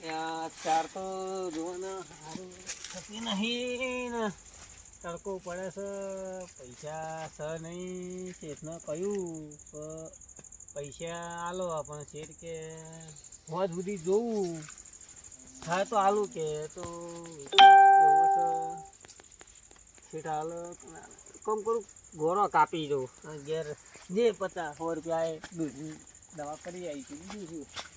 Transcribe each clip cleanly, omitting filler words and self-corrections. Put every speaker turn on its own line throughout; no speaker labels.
ચાર તો જુઓ ને સારું થતી નહીં ને તડકો પડે છે પૈસા છે નહીં શેઠને કહ્યું પૈસા આલો પણ શેઠ કે હોજ સુધી જોવું થાય તો આલું કે તો એવો છે શેઠ હાલો કમ કરું ઘોડો કાપી દઉં ઘેર જે 50-100 રૂપિયા એ દૂધની દવા કરી આવી હતી બીજું શું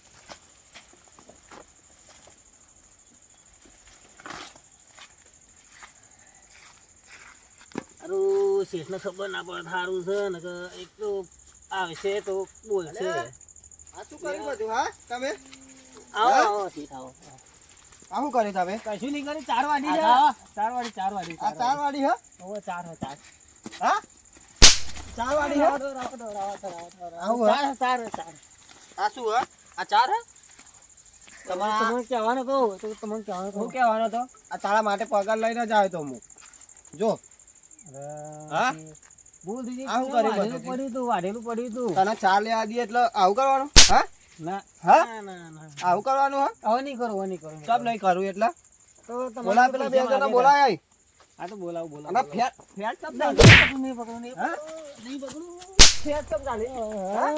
સારું શેઠને ખબર ના પડે સારું છે ને કે એક તો આવશે તો બોલશે
આ શું કર્યું બધું હા તમે
આવો આવો શેઠ આવો
આ શું કર્યું તમે
કશું નહીં કરી 4 વાડી છે 4 વાડી
આ 4 વાડી હે
ઓવો 4 હે 4
હા 4 વાડી હે
આવું 4
આ શું હે આ 4 હે
તમને કહેવાનું કહું તો તમને કહેવાનું
હું કહેવાનો તો આ તારા માટે પગાર લઈને જ આવ્યો તો હું જો હા
બોલ દીધી
આવું કર્યું બધું
વાઢેલું પડ્યું તું
તને 4 લેવા દઈએ એટલે આવું કરવાનું હા
ના
હા
ના ના
આવું કરવાનું હે
હવે નહીં કરું
સબ નહીં કરું એટલે
તો
બોલા પેલા બે જણા બોલાય આઈ
હા તો બોલાવ
અને ફેટ સબ ના
નહીં પકડું નહીં પકડું
ફેટ સબ ચાલે
હા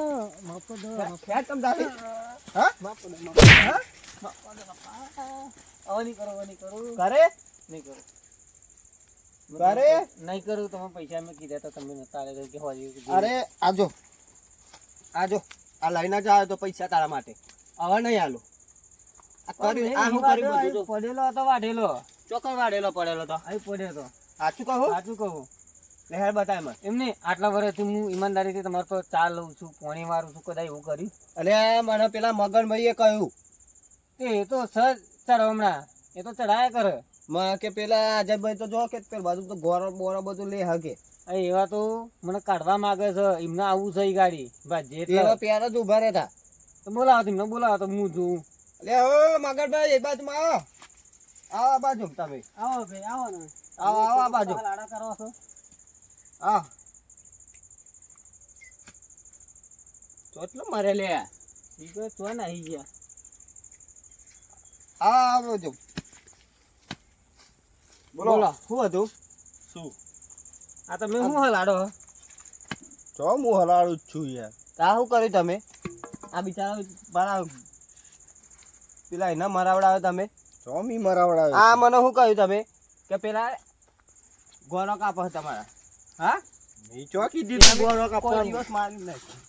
માફ કર દો
ફેટ સબ ચાલે હા
માફ કર દો
હા
હવે નહીં કરું
કરે
નહીં કરું
કરે
નહીં કરું તમે પૈસા મેં કીધા તો તમે નતા આલે કે હોજી
અરે આજો આ લઈને જ આવ્યો તો પૈસા તારા માટે હવે નહીં આલો આ કર્યું આ હું કરી બધું તો
પડેલો હતો વાઢેલો
ચોકર વાડેલો પડેલો તો
અહીં પડ્યો તો
સાચું કહું
સાચું કહું
લહેર બતાય મને
એમને આટલા વર્ષથી હું ઈમાનદારીથી તમારે તો ચા લઉં છું પાણી મારું છું કદાચ એવું કર્યું
અરે મને પેલા મગનભાઈએ કહ્યું
એ તો સર ચડો હમણાં એ તો ચડાયા કરે
મને કે પેલા અજયભાઈ તો જો કે પેલા બાજુ તો ગોરો બોરો બધું લે હકે
એવા તો મને કાઢવા માંગે છે એમને આવું છે એ ગાડી ભાઈ
એવા પ્યાર જ ઉભા રહેતા
તો બોલાવો એમને બોલાવો તો હું જોઉં
અલે ઓ મગનભાઈ એ બાજુમાં આવો આવો આ બાજુ તમે
આવો ભાઈ આવો ને
આવો આવો આ બાજુ
લાડા કરો છો
હા ચોટલો મારે લે
ઈ તો ચો ને આવી ગયા
આ બાજુ બોલો શું હતું શું
આ તમે શું હલાડો
ચો હું હલાડું જ છું યાર તા શું કર્યું તમે આ બિચારા મારા પેલા એના મરાવડાવે તમે ચોમી મરાવડાવે આ મને શું કહ્યું તમે કે પેલા ગોળો કાપો તમારા હા નહીં ચોકી દીધું ગોળો કાપો દિવસ મારી નાખ્યો